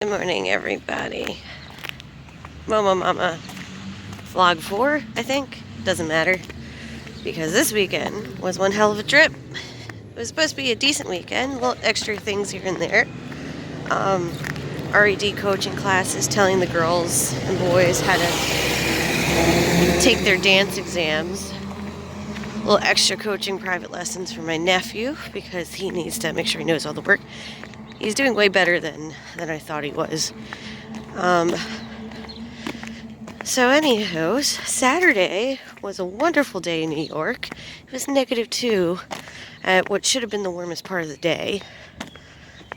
Good morning, everybody. Momma vlog 4, I think. Doesn't matter, because this weekend was one hell of a trip. It was supposed to be a decent weekend, little extra things here and there. RED coaching classes, telling the girls and boys how to take their dance exams. Little extra coaching private lessons for my nephew, because he needs to make sure he knows all the work. He's doing way better than I thought he was. So anywho, Saturday was a wonderful day in New York. It was -2 at what should have been the warmest part of the day.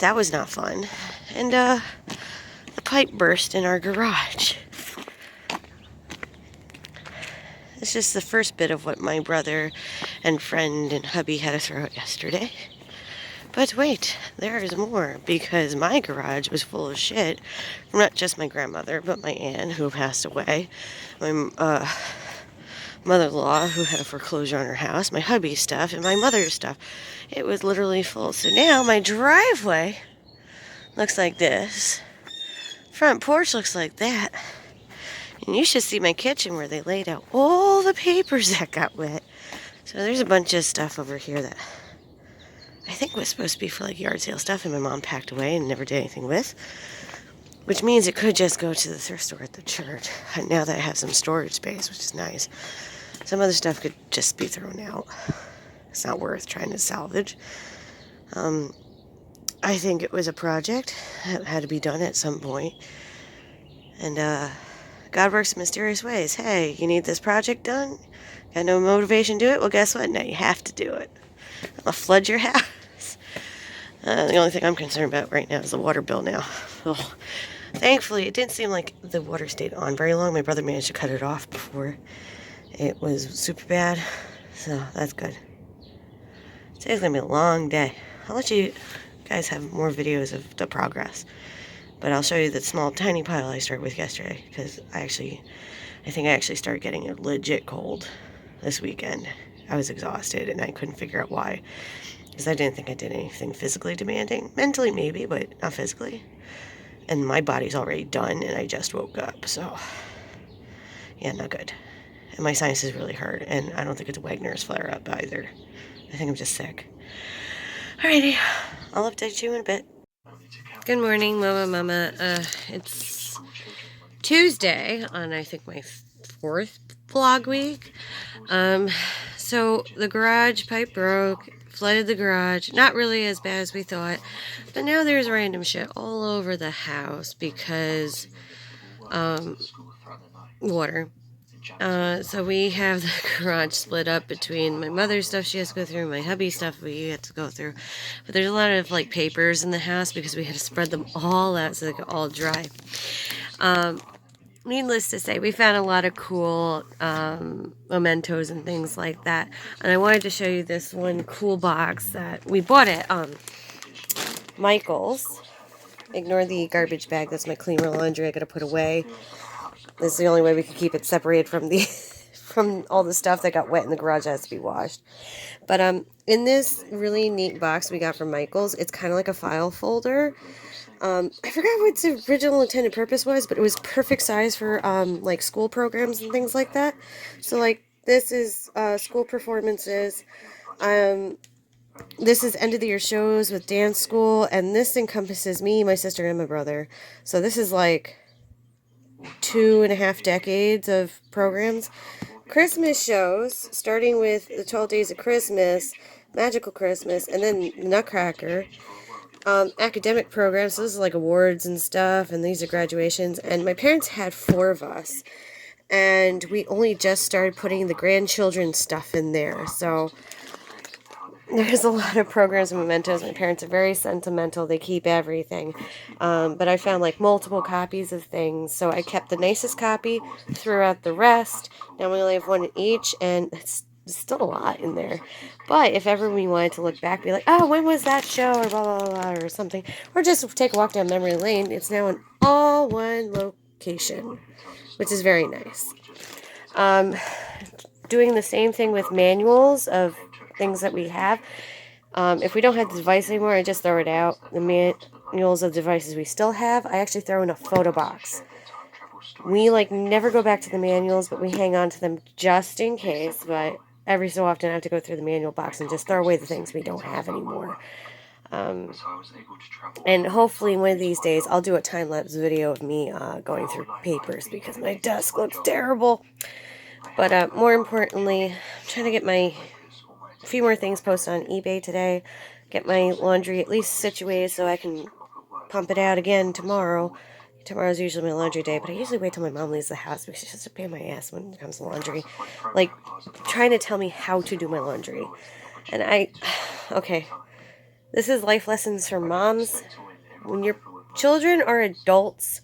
That was not fun. And the pipe burst in our garage. It's just the first bit of what my brother and friend and hubby had to throw out yesterday. But wait, there is more, because my garage was full of shit from not just my grandmother, but my aunt who passed away, my mother-in-law who had a foreclosure on her house, my hubby's stuff, and my mother's stuff. It was literally full. So now my driveway looks like this. Front porch looks like that. And you should see my kitchen where they laid out all the papers that got wet. So there's a bunch of stuff over here that I think was supposed to be for like yard sale stuff, and my mom packed away and never did anything with. Which means it could just go to the thrift store at the church. Now that I have some storage space, which is nice. Some other stuff could just be thrown out. It's not worth trying to salvage. I think it was a project that had to be done at some point. And God works in mysterious ways. Hey, you need this project done? Got no motivation to do it? Well, guess what? Now you have to do it. I'll flood your house. The only thing I'm concerned about right now is the water bill now. Oh, thankfully, it didn't seem like the water stayed on very long. My brother managed to cut it off before it was super bad. So that's good. Today's going to be a long day. I'll let you guys have more videos of the progress. But I'll show you the small, tiny pile I started with yesterday. Because I think I actually started getting a legit cold this weekend. I was exhausted and I couldn't figure out why. Because I didn't think I did anything physically demanding. Mentally maybe, but not physically. And my body's already done and I just woke up. So, yeah, not good. And my sinuses really hurt. And I don't think it's a Wagner's flare-up either. I think I'm just sick. Alrighty, I'll update you in a bit. Good morning, Momma. It's Tuesday on, I think, my 4th vlog week. So the garage pipe broke, flooded the garage. Not really as bad as we thought, but now there's random shit all over the house because, water. So we have the garage split up between my mother's stuff she has to go through, my hubby's stuff we have to go through. But there's a lot of like papers in the house because we had to spread them all out so they could all dry. Needless to say, we found a lot of cool mementos and things like that. And I wanted to show you this one cool box that we bought at Michael's. Ignore the garbage bag. That's my clean roll laundry I gotta put away. This is the only way we could keep it separated from the from all the stuff that got wet in the garage that has to be washed. But in this really neat box we got from Michael's, it's kind of like a file folder. I forgot what its original intended purpose was, but it was perfect size for like school programs and things like that. So like this is school performances. This is end of the year shows with dance school, and this encompasses me, my sister, and my brother. So this is like 2.5 decades of programs. Christmas shows, starting with the 12 Days of Christmas, Magical Christmas, and then Nutcracker. Academic programs, so this is like awards and stuff, and these are graduations. And my parents had 4 of us, and we only just started putting the grandchildren stuff in there. So there's a lot of programs and mementos. My parents are very sentimental. They keep everything. But I found like multiple copies of things. So I kept the nicest copy, threw out the rest. Now we only have one in each, and it's still a lot in there. But if ever we wanted to look back, be like, oh, when was that show, or blah, blah, blah, or something. Or just take a walk down memory lane. It's now in all one location, which is very nice. Doing the same thing with manuals of things that we have. If we don't have the device anymore, I just throw it out. manuals of devices we still have, I actually throw in a photo box. We, never go back to the manuals, but we hang on to them just in case, but every so often I have to go through the manual box and just throw away the things we don't have anymore. And hopefully one of these days I'll do a time-lapse video of me going through papers because my desk looks terrible. But more importantly, I'm trying to get a few more things posted on eBay today. Get my laundry at least situated so I can pump it out again tomorrow. Tomorrow's usually my laundry day, but I usually wait till my mom leaves the house because she's just a pain in my ass when it comes to laundry. Trying to tell me how to do my laundry. And okay, this is life lessons for moms. When your children are adults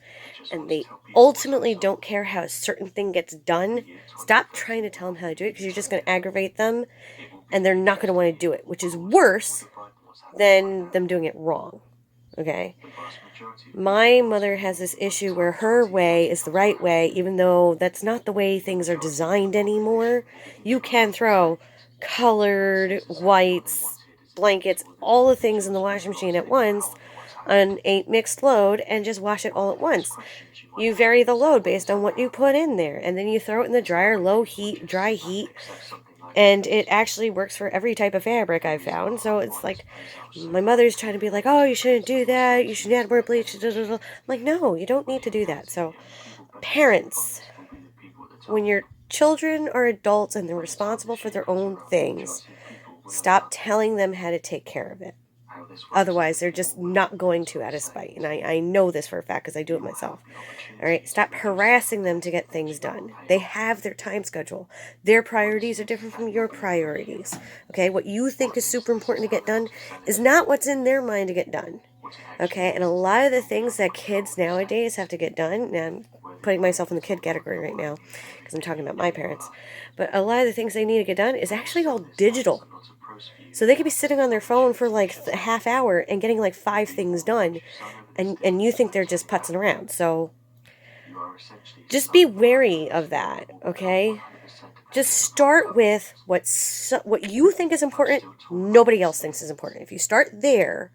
and they ultimately don't care how a certain thing gets done, stop trying to tell them how to do it because you're just going to aggravate them and they're not going to want to do it, which is worse than them doing it wrong. Okay? My mother has this issue where her way is the right way, even though that's not the way things are designed anymore. You can throw colored, whites, blankets, all the things in the washing machine at once on a mixed load and just wash it all at once. You vary the load based on what you put in there, and then you throw it in the dryer, low heat, dry heat, and it actually works for every type of fabric I've found. So it's like, my mother's trying to be like, oh, you shouldn't do that, you should add more bleach, I'm like, no, you don't need to do that. So, parents, when your children are adults and they're responsible for their own things, stop telling them how to take care of it. Otherwise, they're just not going to out of spite. And I know this for a fact because I do it myself. All right? Stop harassing them to get things done. They have their time schedule. Their priorities are different from your priorities. Okay? What you think is super important to get done is not what's in their mind to get done. Okay? And a lot of the things that kids nowadays have to get done, and I'm putting myself in the kid category right now because I'm talking about my parents, but a lot of the things they need to get done is actually all digital. So they could be sitting on their phone for a half hour and getting 5 things done, and you think they're just putzing around. So just be wary of that, okay? Just start with what you think is important, nobody else thinks is important. If you start there,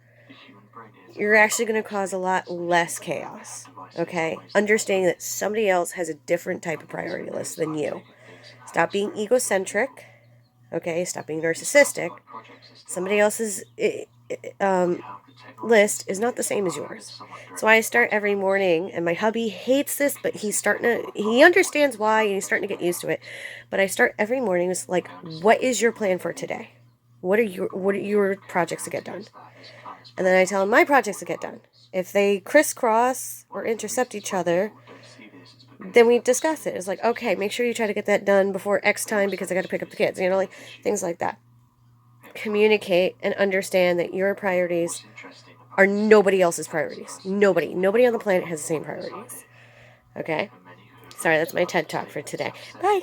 you're actually going to cause a lot less chaos, okay? Understanding that somebody else has a different type of priority list than you. Stop being egocentric, okay? Stop being narcissistic. Somebody else's list is not the same as yours. So I start every morning, and my hubby hates this, but he understands why, and he's starting to get used to it. But I start every morning with what is your plan for today? What are your projects to get done? And then I tell him my projects to get done. If they crisscross or intercept each other, then we discuss it. It's okay, make sure you try to get that done before X time because I got to pick up the kids. Things like that. Communicate and understand that your priorities are nobody else's priorities. Nobody on the planet has the same priorities. Okay? Sorry, that's my TED Talk for today. Bye.